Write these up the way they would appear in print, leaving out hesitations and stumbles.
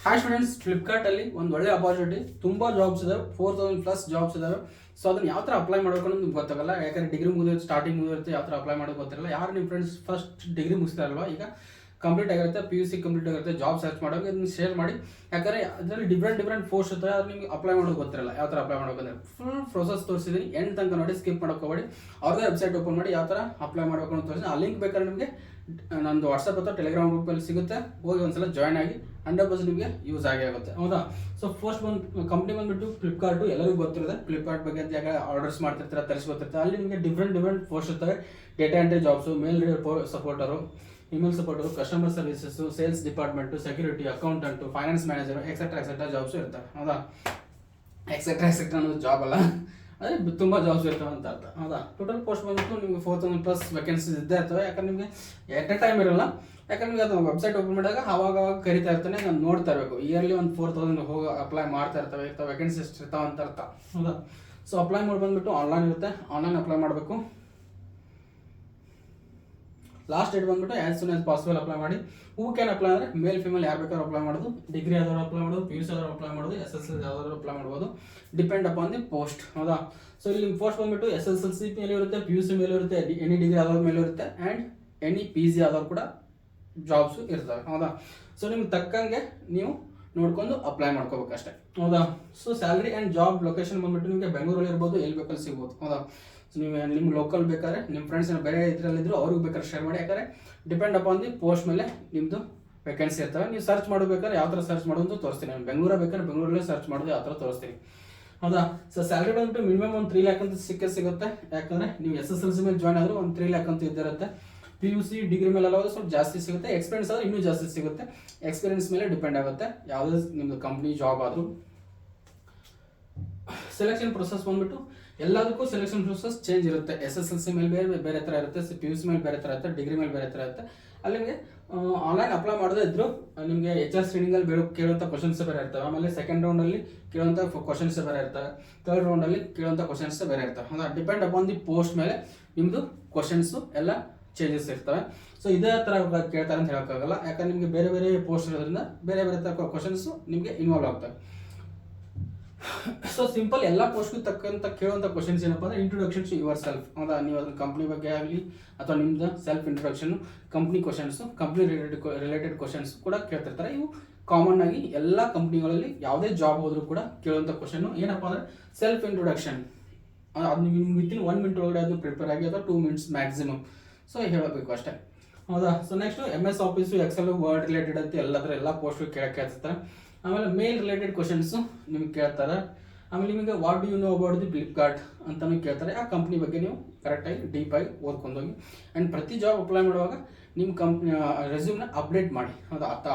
Hi students, ಫ್ಲಿಪ್ಕಾರ್ಟಲ್ಲಿ ಒಂದು ಒಳ್ಳೆ ಅಪಾರ್ಚುನಿಟಿ, ತುಂಬ ಜಾಬ್ಸ್ ಇದಾವೆ, 4000+ ಜಾಬ್ಸ್ ಇದಾವೆ. ಸೊ ಅದನ್ನು ಯಾವ ಥರ ಅಪ್ಲೈ ಮಾಡಬೇಕು ಅನ್ನೋದು ನಿಮ್ಗೆ ಗೊತ್ತಾಗಲ್ಲ. ಯಾಕಂದರೆ ಡಿಗ್ರಿ ಮುಗಿದಿರುತ್ತೆ, ಸ್ಟಾರ್ಟಿಂಗ್ ಮುಗಿದಿರುತ್ತೆ, ಯಾವ ಥರ ಅಪ್ಲೈ ಮಾಡೋದು ಗೊತ್ತಿರಲ್ಲ. ಯಾರು ನಿಮ್ಮ ಫ್ರೆಂಡ್ಸ್ ಫಸ್ಟ್ ಡಿಗ್ರಿ ಮುಗಿಸ್ತಾರಲ್ವ, ಈಗ ಕಂಪ್ಲೀಟ್ ಆಗಿರುತ್ತೆ, PUC ಕಂಪ್ಲೀಟ್ ಆಗಿರುತ್ತೆ, ಜಾಬ್ ಸರ್ಚ್ ಮಾಡೋಕೆ ಅದನ್ನು ಶೇರ್ ಮಾಡಿ. ಯಾಕಂದರೆ ಅದರಲ್ಲಿ ಡಿಫ್ರೆಂಟ್ ಪೋಸ್ಟ್ ಇರ್ತವೆ, ಅದು ನಿಮಗೆ ಅಪ್ಲೈ ಮಾಡೋದು ಗೊತ್ತಿರಲ್ಲ. ಯಾವ ಥರ ಅಪ್ಲೈ ಮಾಡಬೇಕಂದ್ರೆ ಫುಲ್ ಪ್ರೊಸೆಸ್ ತೋರಿಸಿದ್ದೀನಿ, ಎಂಡ್ ತನಕ ನೋಡಿ, ಸ್ಕಿಪ್ ಮಾಡೋಕೆ ಹೋಗಬೇಡಿ. ಅವ್ರದ್ದೇ ವೆಬ್ಸೈಟ್ ಓಪನ್ ಮಾಡಿ ಯಾವ ಥರ ಅಪ್ಲೈ ಮಾಡಬೇಕು ಅಂತ ತೋರಿಸಿ. ಆ ಲಿಂಕ್ ಬೇಕಾದ್ರೆ ನಿಮಗೆ ನಂದು ವಾಟ್ಸಪ್ ಅಥವಾ ಟೆಲಿಗ್ರಾಮ್ ಗ್ರೂಪಲ್ಲಿ ಸಿಗುತ್ತೆ, ಹೋಗಿ ಒಂದ್ಸಲ ಜಾಯ್ನ್ ಆಗಿ 100% ನಿಮಗೆ ಯೂಸ್ ಆಗೇ ಆಗುತ್ತೆ. ಹೌದಾ? ಸೊ ಫಸ್ಟ್ ಒಂದು ಕಂಪ್ನಿ ಬಂದುಬಿಟ್ಟು ಫ್ಲಿಪ್ಕಾರ್ಟು, ಎಲ್ಲರಿಗೂ ಗೊತ್ತಿರುತ್ತೆ ಫ್ಲಿಪ್ಕಾರ್ಟ್ ಬಗ್ಗೆ. ಅಂತ ಯಾಕೆ ಆರ್ಡರ್ಸ್ ಮಾಡ್ತಿರ್ತಾರೆ, ತರಿಸ್ಕೊತಿರ್ತಾರೆ, ಅಲ್ಲಿ ನಿಮಗೆ ಡಿಫ್ರೆಂಟ್ ಪೋಸ್ಟ್ ಇರ್ತವೆ. Data entry jobs, mail supporter, email supporter, customer services, sales department, security, accountant, finance manager, etcetera jobs ಇರ್ತವೆ. ಹೌದಾ? ಎಕ್ಸೆಟ್ರಾ ಅನ್ನೋದು ಜಾಬ್ ಅಲ್ಲ, ಅದೇ ತುಂಬ ಜಾಬ್ಸ್ ಇರ್ತವೆ ಅಂತ ಅರ್ಥ. ಹೌದಾ? ಟೋಟಲ್ ಪೋಸ್ಟ್ ಬಂದ್ಬಿಟ್ಟು ನಿಮಗೆ 4000+ ವೇಕೆನ್ಸೀಸ್ ಇದ್ದೇ ಇರ್ತವೆ. ಯಾಕಂದ್ರೆ ನಿಮಗೆ ಎಟ್ ಎ ಟೈಮ್ ಇರಲ್ಲ. ಯಾಕಂದ್ರೆ ನಿಮಗೆ ಅದು ವೆಬ್ಸೈಟ್ ಓಪನ್ ಮಾಡಿದಾಗ ಆವಾಗ ಕರಿತಾ ಇರ್ತಾನೆ, ನಾನು ನೋಡ್ತಾ ಇರಬೇಕು. ಇಯರ್ಲಿ ಒಂದು 4000 ಹೋಗಿ ಅಪ್ಲೈ ಮಾಡ್ತಾ ಇರ್ತವೆ ವೇಕೆನ್ಸಿ ಎಷ್ಟು ಇರ್ತಾವೆ ಅಂತ ಅರ್ಥ. ಹೌದಾ? ಸೊ ಅಪ್ಲೈ ಮಾಡಿ ಬಂದ್ಬಿಟ್ಟು ಆನ್ಲೈನ್ ಇರುತ್ತೆ, ಆನ್ಲೈನ್ ಅಪ್ಲೈ ಮಾಡಬೇಕು. ಲಾಸ್ಟ್ ಡೇಟ್ ಬಂದ್ಬಿಟ್ಟು as soon as possible apply ಮಾಡಿ. ಹೂ ಕ್ಯಾನ್ ಅಪ್ಲೈ ಅಂದರೆ ಮೇಲ್ ಫಿಮೇಲ್ ಯಾರು ಬೇಕಾದ್ರೂ ಅಪ್ಲೈ ಮಾಡೋದು. ಡಿಗ್ರಿ ಯಾವ್ದಾದ್ರು ಅಪ್ಲೈ ಮಾಡೋದು, PUC ಯಾವ್ದಾದ್ರು ಅಪ್ಲೈ ಮಾಡೋದು, SSLC ಯಾವ್ದಾದ್ರು ಅಪ್ಲೈ ಮಾಡ್ಬೋದು, ಡಿಪೆಂಡ್ ಅಪಾನ್ ದಿ ಪೋಸ್ಟ್. ಹೌದಾ? ಸೊ ಇಲ್ಲಿ ಪೋಸ್ಟ್ ಬಂದ್ಬಿಟ್ಟು SSLC ಮೇಲೆ ಇರುತ್ತೆ, PUC ಮೇಲೆ ಇರುತ್ತೆ, ಎನಿ ಡಿಗ್ರಿ ಯಾವ್ದಾದ್ರ ಮೇಲೆ ಇರುತ್ತೆ, ಆ್ಯಂಡ್ ಎನಿ PG ಯಾವ್ದಾದ್ರು ಕೂಡ ಜಾಬ್ಸು ಇರ್ತವೆ. ಹೌದಾ? ಸೊ ನಿಮ್ಗೆ ತಕ್ಕಂಗೆ ನೀವು ನೋಡ್ಕೊಂಡು ಅಪ್ಲೈ ಮಾಡ್ಕೋಬೇಕಷ್ಟೇ. ಹೌದಾ? So salary and job location ಬಂದ್ಬಿಟ್ಟು ನಿಮಗೆ ಬೆಂಗಳೂರಲ್ಲಿ ಇರ್ಬೋದು, ಎಲ್ಲಿ ಬೇಕಲ್ಲಿ ಸಿಗ್ಬೋದು. ಹೌದಾ? ಸೊ ನೀವು ನಿಮ್ಮ ಲೋಕಲ್ ಬೇಕಾದ್ರೆ ನಿಮ್ಮ ಫ್ರೆಂಡ್ಸ್ ಬೇರೆ ಇದರಲ್ಲಿದ್ದರು ಅವ್ರಿಗೆ ಬೇಕಾದ್ರೆ ಶೇರ್ ಮಾಡಿ. ಯಾಕಂದರೆ ಡಿಪೆಂಡ್ ಅಪಾನ್ ದಿ ಪೋಸ್ಟ್ ಮೇಲೆ ನಿಮ್ಮದು ವೇಕೆನ್ಸಿ ಇರ್ತವೆ. ನೀವು ಸರ್ಚ್ ಮಾಡಬೇಕಾದ್ರೆ ಯಾವ ಥರ ಸರ್ಚ್ ಮಾಡೋದು ಅಂತ ತೋರಿಸ್ತೀನಿ. ನಾನು ಬೆಂಗಳೂರು ಬೇಕಾದ್ರೆ ಬೆಂಗಳೂರಲ್ಲೇ ಸರ್ಚ್ ಮಾಡೋದು ಯಾವ ಥರ ತೋರಿಸ್ತೀನಿ. ಹೌದಾ? ಸೊ ಸ್ಯಾಲ್ರಿ ಬಂದ್ಬಿಟ್ಟು ಮಿನಿಮಮ್ ಒಂದು 3 lakh ಅಂತ ಸಿಗುತ್ತೆ. ಯಾಕಂದರೆ ನೀವು SSLC ಮೇಲೆ ಜಾಯ್ನ್ ಆದರೂ ಒಂದು 3 lakh ಅಂತ ಇದ್ದಿರುತ್ತೆ. PUC ಡಿಗ್ರಿ ಮೇಲೆ ಎಲ್ಲ ಸ್ವಲ್ಪ ಜಾಸ್ತಿ ಸಿಗುತ್ತೆ. ಎಕ್ಸ್ಪೀರಿಯನ್ಸ್ ಆದರೆ ಇನ್ನೂ ಜಾಸ್ತಿ ಸಿಗುತ್ತೆ. ಎಕ್ಸ್ಪೀರಿಯನ್ಸ್ ಮೇಲೆ ಡಿಪೆಂಡ್ ಆಗುತ್ತೆ ಯಾವುದೇ ನಿಮ್ಮದು ಕಂಪ್ನಿ ಜಾಬ್ ಆದರೂ. ಸೆಲೆಕ್ಷನ್ ಪ್ರೊಸೆಸ್ ಬಂದ್ಬಿಟ್ಟು ಎಲ್ಲದಕ್ಕೂ ಸೆಲೆಕ್ಷನ್ ಪ್ರೊಸೆಸ್ ಚೇಂಜ್ ಇರುತ್ತೆ. SSLC ಮೇಲೆ ಬೇರೆ ಥರ ಇರುತ್ತೆ, PUC ಮೇಲೆ ಬೇರೆ ಥರ ಇರುತ್ತೆ, ಡಿಗ್ರಿ ಮೇಲೆ ಬೇರೆ ಥರ ಇರುತ್ತೆ. ಅಲ್ಲಿ ನಿಮಗೆ ಆನ್ಲೈನ್ ಅಪ್ಲೈ ಮಾಡೋದೇ ಇದ್ರು ನಿಮಗೆ HR ಸ್ಕ್ರೀನಿಂಗಲ್ಲಿ ಕೇಳುವಂಥ ಕ್ವಶನ್ಸ್ ಬೇರೆ ಇರ್ತವೆ. ಆಮೇಲೆ ಸೆಕೆಂಡ್ ರೌಂಡಲ್ಲಿ ಕೇಳುವಂಥ ಕ್ವಶನ್ಸ್ ಬೇರೆ ಇರ್ತವೆ. ಥರ್ಡ್ ರೌಂಡಲ್ಲಿ ಕೇಳುವಂಥ ಕ್ವಶನ್ಸ್ ಬೇರೆ ಇರ್ತವೆ. ಹೌದಾ? ಡಿಪೆಂಡ್ ಅಪಾನ್ ದಿ ಪೋಸ್ಟ್ ಮೇಲೆ ನಿಮ್ಮದು ಕ್ವಶನ್ಸು ಎಲ್ಲ ಚೇಂಜಸ್ ಇರ್ತವೆ. ಸೊ ಇದೇ ಥರ ಕೇಳ್ತಾರೆ ಅಂತ ಹೇಳೋಕ್ಕಾಗಲ್ಲ. ಯಾಕಂದ್ರೆ ನಿಮಗೆ ಬೇರೆ ಬೇರೆ ಪೋಸ್ಟ್ ಇರೋದ್ರಿಂದ ಬೇರೆ ಥರ ಕ್ವಶನ್ಸು ನಿಮಗೆ ಇನ್ವಾಲ್ವ್ ಆಗ್ತವೆ. ಸೊ ಸಿಂಪಲ್ ಎಲ್ಲ ಪೋಸ್ಟ್ಗೂ ತಕ್ಕಂತ ಕೇಳುವಂಥ ಕ್ವಶನ್ಸ್ ಏನಪ್ಪ ಅಂದರೆ ಇಂಟ್ರೊಡಕ್ಷನ್ ಟು ಯುವರ್ ಸೆಲ್ಫ್. ಹೌದಾ? ನೀವು ಅದನ್ನ ಕಂಪ್ನಿ ಬಗ್ಗೆ ಆಗಲಿ ಅಥವಾ ನಿಮ್ದು self introduction, company questions, company related questions ಕೂಡ ಕೇಳ್ತಿರ್ತಾರೆ. ಇವು ಕಾಮನ್ ಆಗಿ ಎಲ್ಲ ಕಂಪ್ನಿಗಳಲ್ಲಿ ಯಾವುದೇ ಜಾಬ್ ಹೋದರೂ ಕೂಡ ಕೇಳುವಂಥ ಕ್ವಶನ್ ಏನಪ್ಪ ಅಂದರೆ ಸೆಲ್ಫ್ ಇಂಟ್ರೊಡಕ್ಷನ್. ಅದು ನಿಮ್ಗೆ ವಿತಿನ್ 1 minute ಒಳಗಡೆ ಅದು ಪ್ರಿಪೇರ್ ಆಗಿ ಅಥವಾ 2 minutes ಮ್ಯಾಕ್ಸಿಮಮ್. ಸೊ ಹೇಳಬೇಕು ಅಷ್ಟೇ. ಹೌದಾ? So next MS office, excel, word related ಅಂತ ಎಲ್ಲ ಪೋಸ್ಟು ಕೇಳ್ತಿರ್ತಾರೆ. ಆಮೇಲೆ ಮೇಲ್ ರಿಲೇಟೆಡ್ ಕ್ವಶನ್ಸು ನಿಮ್ಗೆ ಕೇಳ್ತಾರೆ. ಆಮೇಲೆ ನಿಮಗೆ what do you know about the Flipkart ಅಂತಲೂ ಕೇಳ್ತಾರೆ. ಆ ಕಂಪ್ನಿ ಬಗ್ಗೆ ನೀವು ಕರೆಕ್ಟಾಗಿ ಡೀಪಾಗಿ ಓದ್ಕೊಂಡೋಗಿ. ಆ್ಯಂಡ್ ಪ್ರತಿ ಜಾಬ್ ಅಪ್ಲೈ ಮಾಡುವಾಗ ನಿಮ್ಮ ಕಂಪ್ನಿ ರೆಸ್ಯೂಮ್ನ ಅಪ್ಡೇಟ್ ಮಾಡಿ. ಹೌದಾ?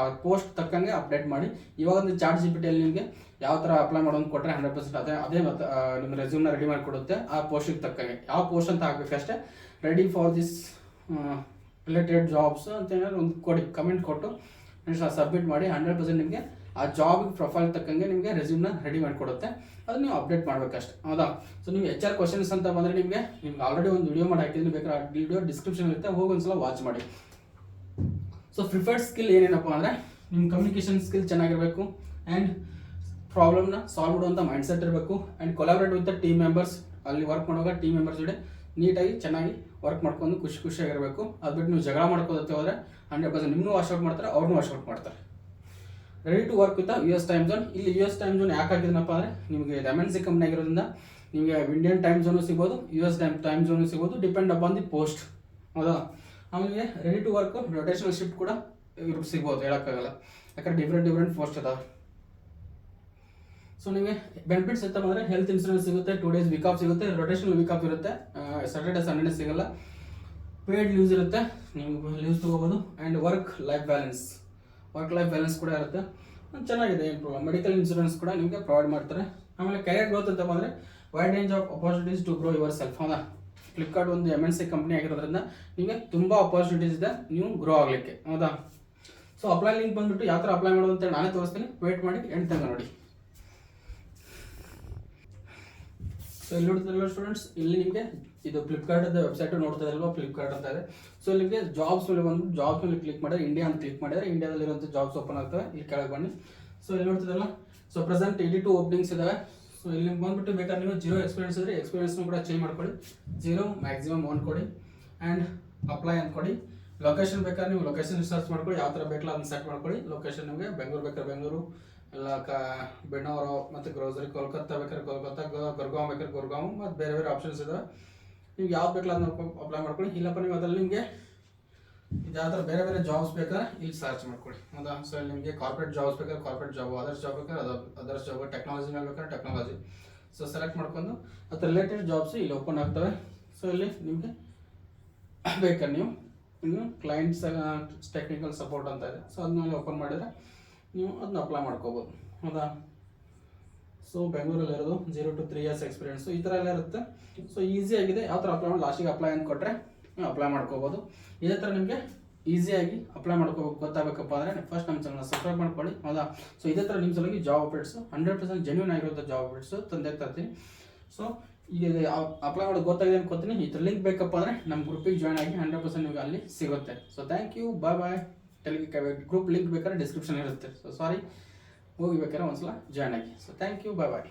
ಪೋಸ್ಟ್ ತಕ್ಕಂಗೆ ಅಪ್ಡೇಟ್ ಮಾಡಿ. ಇವಾಗ ಒಂದು ChatGPT ನಿಮಗೆ ಯಾವ ಥರ ಅಪ್ಲೈ ಮಾಡೋದು ಕೊಟ್ಟರೆ 100% ಅದೇ ನಿಮ್ಮ ರೆಸ್ಯೂಮ್ನ ರೆಡಿ ಮಾಡಿಕೊಡುತ್ತೆ. ಆ ಪೋಸ್ಟಿಗೆ ತಕ್ಕಂಗೆ ಯಾವ ಪೋಸ್ಟ್ ಅಂತ ಹಾಕಬೇಕಷ್ಟೇ. Ready for this related jobs ಅಂತ ಏನಾದ್ರು ಒಂದು ಕೊಡಿ, ಕಮೆಂಟ್ ಕೊಟ್ಟು ನೆಕ್ಸ್ಟ್ ಸಬ್ಮಿಟ್ ಮಾಡಿ. 100% ನಿಮಗೆ ಆ ಜಾಬ್ ಪ್ರೊಫೈಲ್ ತಕ್ಕಂಗೆ ನಿಮಗೆ ರೆಸ್ಯೂಮ್ನ ರೆಡಿ ಮಾಡಿಕೊಡುತ್ತೆ. ಅದನ್ನ ನೀವು ಅಪ್ಡೇಟ್ ಮಾಡಬೇಕಷ್ಟೆ. ಹೌದಾ? ಸೊ ನೀವು HR ಕ್ವಶನ್ಸ್ ಅಂತ ಬಂದರೆ ನಿಮಗೆ ಆಲ್ರೆಡಿ ಒಂದು ವಿಡಿಯೋ ಮಾಡಿ ಹಾಕಿದ್ದೀನಿ, ಬೇಕಾದ್ರೆ ಆ ವಿಡಿಯೋ ಡಿಸ್ಕ್ರಿಪ್ಷನ್ ಇರುತ್ತೆ, ಹೋಗಿ ಒಂದ್ಸಲ ವಾಚ್ ಮಾಡಿ. ಸೊ ಪ್ರಿಫರ್ಡ್ ಸ್ಕಿಲ್ ಏನೇನಪ್ಪ ಅಂದರೆ ನಿಮ್ಮ ಕಮ್ಯುನಿಕೇಷನ್ ಸ್ಕಿಲ್ ಚೆನ್ನಾಗಿರಬೇಕು, ಆ್ಯಂಡ್ ಪ್ರಾಬ್ಲಮ್ನ ಸಾಲ್ವ್ ಮಾಡುವಂಥ ಮೈಂಡ್ಸೆಟ್ ಇರಬೇಕು, and collaborate with the team members. ಅಲ್ಲಿ ವರ್ಕ್ ಮಾಡುವಾಗ ಟೀಮ್ ಮೆಂಬರ್ಸ್ ಜೊತೆ ನೀಟಾಗಿ ಚೆನ್ನಾಗಿ ವರ್ಕ್ ಮಾಡ್ಕೊಂಡು ಖುಷಿಯಾಗಿರಬೇಕು. ಅದು ಬಿಟ್ಟು ನೀವು ಜಗಳ ಮಾಡ್ಕೋದತ್ತೆ ಹೋದರೆ 100% ನಿಮ್ಮನ್ನೂ ವಾಶ್ಔಟ್ ಮಾಡ್ತಾರೆ, ಅವ್ರನ್ನೂ ವಾಶ್ಔಟ್ ಮಾಡ್ತಾರೆ. Ready to work with US time zone. ಇಲ್ಲಿ US ಟೈಮ್ ಝೋನ್ ಯಾಕೆ ಹಾಕಿದ್ನಪ್ಪ ಅಂದರೆ ನಿಮಗೆ MNC ಕಂಪ್ನಿ ಆಗಿರೋದ್ರಿಂದ ನಿಮಗೆ ಇಂಡಿಯನ್ ಟೈಮ್ ಝೋನು ಸಿಗ್ಬೋದು, US ಟೈಮ್ ಝೋನು ಸಿಗ್ಬೋದು, ಡಿಪೆಂಡ್ ಅಪಾನ್ ದಿ ಪೋಸ್ಟ್. ಹೌದಾ? ಆಮೇಲೆ ready to work rotational shift ಕೂಡ ಸಿಗ್ಬೋದು, ಹೇಳೋಕ್ಕಾಗಲ್ಲ. ಯಾಕಂದ್ರೆ ಡಿಫ್ರೆಂಟ್ ಪೋಸ್ಟ್ ಅದಾವೆ. ಸೊ ನಿಮಗೆ ಬೆನಿಫಿಟ್ಸ್ ಅಂತ ಬಂದರೆ ಹೆಲ್ತ್ ಇನ್ಶೂರೆನ್ಸ್ ಸಿಗುತ್ತೆ, 2 days ವೀಕ್ ಆಫ್ ಸಿಗುತ್ತೆ, ರೊಟೇಷನಲ್ ವೀಕ್ ಆಫ್ ಇರುತ್ತೆ, ಸ್ಯಾಟರ್ಡೆ ಸಂಡೇ ಸಿಗಲ್ಲ, ಪೇಯ್ಡ್ ಲೀವ್ಸ್ ಇರುತ್ತೆ, ನೀವು ಲೀವ್ಸ್ ತೊಗೋಬೋದು, ಆ್ಯಂಡ್ ವರ್ಕ್ ಲೈಫ್ ಬ್ಯಾಲೆನ್ಸ್ ಕೂಡ ಇರುತ್ತೆ. ಚೆನ್ನಾಗಿದೆ. ಮೆಡಿಕಲ್ ಇನ್ಶೂರೆನ್ಸ್ ಕೂಡ ನಿಮಗೆ ಪ್ರೊವೈಡ್ ಮಾಡ್ತಾರೆ. ಆಮೇಲೆ ಕ್ಯಾರಿಯರ್ ಗ್ರೋತ್ ಅಂತ ಬಂದರೆ wide range of opportunities to grow yourself. ಹೌದಾ? ಫ್ಲಿಪ್ಕಾರ್ಟ್ ಒಂದು MNC ಕಂಪ್ನಿ ಆಗಿರೋದ್ರಿಂದ ನಿಮಗೆ ತುಂಬ ಅಪಾರ್ಚುನಿಟೀಸ್ ಇದೆ ನೀವು ಗ್ರೋ ಆಗಲಿಕ್ಕೆ. ಹೌದಾ? ಸೊ ಅಪ್ಲೈ ಲಿಂಕ್ ಬಂದುಬಿಟ್ಟು ಯಾವ ಥರ ಅಪ್ಲೈ ಮಾಡೋದು ಅಂತ ನಾನೇ ತೋರಿಸ್ತೀನಿ, ವೇಟ್ ಮಾಡಿ ಎಂಡ್ ತನಕ ನೋಡಿ. ಸೊ ಇಲ್ಲಿ ನೋಡ್ತಿರಲ್ಲ ಸ್ಟೂಡೆಂಟ್ಸ್, ಇಲ್ಲಿ ನಿಮಗೆ ಇದು ಫ್ಲಿಪ್ಕಾರ್ಟ್ ವೆಬ್ಸೈಟ್ ನೋಡ್ತಾ ಇರಲ್ವಾ, ಫ್ಲಿಪ್ಕಾರ್ಟ್ ಅಂತ ಇದೆ. ಸೊ ನಿಮಗೆ ಜಾಬ್ಸ್ ಮೇಲೆ ಬಂದು ಜಾಬ್ಸ್ ಮೇಲೆ ಕ್ಲಿಕ್ ಮಾಡಿದ್ರೆ ಇಂಡಿಯಾ ಅಂತ ಕ್ಲಿಕ್ ಮಾಡಿದ್ರೆ ಇಂಡಿಯಾದಲ್ಲಿರುವಂಥ ಜಾಬ್ಸ್ ಓಪನ್ ಆಗ್ತವೆ. ಇಲ್ಲಿ ಕೆಳಗೆ ಬನ್ನಿ. ಸೊ ಇಲ್ಲಿ ನೋಡ್ತಿದ್ದಲ್ಲ, ಸೊ ಪ್ರೆಸೆಂಟ್ 82 ಓಪನಿಂಗ್ಸ್ ಇದಾವೆ. ಸೊ ಇಲ್ಲಿ ಬಂದ್ಬಿಟ್ಟು ಬೇಕಾದ್ರೆ ನೀವು 0 ಎಕ್ಸ್ಪೀರಿಯನ್ಸ್ ಇದ್ರೆ ಎಕ್ಸ್ಪೀರಿಯನ್ಸ್ನು ಕೂಡ ಚೇಂಜ್ ಮಾಡ್ಕೊಳ್ಳಿ, 0 ಮ್ಯಾಕ್ಸಿಮಮ್ 1 ಕೊಡಿ ಆ್ಯಂಡ್ ಅಪ್ಲೈ ಅಂತ ಕೊಡಿ. ಲೊಕೇಶನ್ ಬೇಕಾದ್ರೆ ನೀವು ಲೊಕೇಶನ್ ಸರ್ಚ್ ಮಾಡ್ಕೊಳ್ಳಿ, ಯಾವ ಥರ ಬೇಕಲ್ಲ ಅದನ್ನ ಸೆಟ್ ಮಾಡ್ಕೊಳ್ಳಿ. ಲೊಕೇಶನ್ ನಿಮಗೆ ಬೆಂಗಳೂರು ಬೇಕಾದ್ರೆ ಬೆಂಗಳೂರು, ಎಲ್ಲ ಬೆಣ್ಣೂರು ಮತ್ತು ಗ್ರೋಸರಿ, ಕೋಲ್ಕತ್ತಾ ಬೇಕಾದ್ರೆ ಕೋಲ್ಕತ್ತಾ, ಗುರ್ಗಾಂವ್ ಬೇಕಾದ್ರೆ ಗುರ್ಗಾಂವ್, ಮತ್ತು ಬೇರೆ ಬೇರೆ ಆಪ್ಷನ್ಸ್ ಇದಾವೆ. ನೀವು ಯಾವ್ದು ಬೇಕಲ್ಲ ಅದನ್ನ ಅಪ್ಲೈ ಮಾಡ್ಕೊಳ್ಳಿ. ಇಲ್ಲಪ್ಪ ನೀವು ಅದ್ರಲ್ಲಿ ನಿಮಗೆ ಯಾವ ಥರ ಬೇರೆ ಬೇರೆ ಜಾಬ್ಸ್ ಬೇಕಾದ್ರೆ ಇಲ್ಲಿ ಸರ್ಚ್ ಮಾಡ್ಕೊಳ್ಳಿ. ಹೌದಾ? ಸೊ ಇಲ್ಲಿ ನಿಮಗೆ ಕಾರ್ಪೊರೇಟ್ ಜಾಬ್ಸ್ ಬೇಕಾದ್ರೆ ಕಾರ್ಪೊರೇಟ್ ಜಾಬ್, ಅದರ್ಸ್ ಜಾಬ್ ಬೇಕಾದ್ರೆ ಅದರ್ಸ್ ಜಾಬ್, ಟೆಕ್ನಾಲಜಿ ಮೇಲೆ ಬೇಕಾದ್ರೆ ಟೆಕ್ನಾಲಜಿ. ಸೊ ಸೆಲೆಕ್ಟ್ ಮಾಡ್ಕೊಂಡು ಅದ್ರ ರಿಲೇಟೆಡ್ ಜಾಬ್ಸ್ ಇಲ್ಲಿ ಓಪನ್ ಆಗ್ತವೆ. ಸೊ ಇಲ್ಲಿ ನಿಮಗೆ ಬೇಕಾದ್ರೆ ನೀವು ಇನ್ನು ಕ್ಲೈಂಟ್ಸ್ ಟೆಕ್ನಿಕಲ್ ಸಪೋರ್ಟ್ ಅಂತ ಇದೆ. ಸೊ ಅದನ್ನೆಲ್ಲ ಓಪನ್ ಮಾಡಿದರೆ ನೀವು ಅದನ್ನ ಅಪ್ಲೈ ಮಾಡ್ಕೋಬೋದು. ಹೌದಾ? ಸೊ ಬೆಂಗಳೂರಲ್ಲಿ ಇರೋದು 0 to 3 years ಎಕ್ಸ್ಪೀರಿಯನ್ಸು, ಈ ಥರ ಎಲ್ಲ ಇರುತ್ತೆ. ಸೊ ಈಸಿ ಆಗಿದೆ. ಯಾವ ಥರ ಅಪ್ಲೈ ಮಾಡಿ ಲಾಸ್ಟಿಗೆ ಅಪ್ಲೈ ಅಂತ ಕೊಟ್ಟರೆ ನೀವು ಅಪ್ಲೈ ಮಾಡ್ಕೋಬೋದು. ಇದೇ ಥರ ನಿಮಗೆ ಈಸಿಯಾಗಿ ಅಪ್ಲೈ ಮಾಡ್ಕೋಬೇಕು ಗೊತ್ತಾಗಬೇಕಪ್ಪ ಅಂದರೆ ಫಸ್ಟ್ ನಮ್ಮ ಚಾನಲ್ನ ಸಬ್ಸ್ಕ್ರೈಬ್ ಮಾಡ್ಕೊಳ್ಳಿ. ಹೌದಾ? ಸೊ ಇದೇ ಥರ ನಿಮ್ಮ ಸಲುವಾಗಿ ಜಾಬ್ ಅಪ್ಡೇಟ್ಸು 100% ಜೆನ್ಯೂನ್ ಆಗಿರೋಂಥ ಜಾಬ್ ಅಪ್ಡೇಟ್ಸು ತಂದೆ ತರ್ತೀನಿ. ಸೊ ಈಗ ಅಪ್ಲೈ ಮಾಡೋದು ಗೊತ್ತಾಗಿದೆ ಅನ್ಕೋತೀನಿ. ಈ ಥರ ಲಿಂಕ್ ಬೇಕಪ್ಪ ಅಂದರೆ ನಮ್ಮ ಗ್ರೂಪಿಗೆ ಜಾಯ್ನ್ ಆಗಿ 100% ನಿಮಗೆ ಅಲ್ಲಿ ಸಿಗುತ್ತೆ. So thank you, bye. Group link ಬೇಕಾದ್ರೆ ಡಿಸ್ಕ್ರಿಪ್ಷನ್ ಇರುತ್ತೆ. ಸೊ ಸಾರಿ, ಹೋಗಿ ಬೇಕಾದ್ರೆ ಒಂದ್ಸಲ ಜಾಯ್ನ್ ಆಗಿ. So thank you, bye.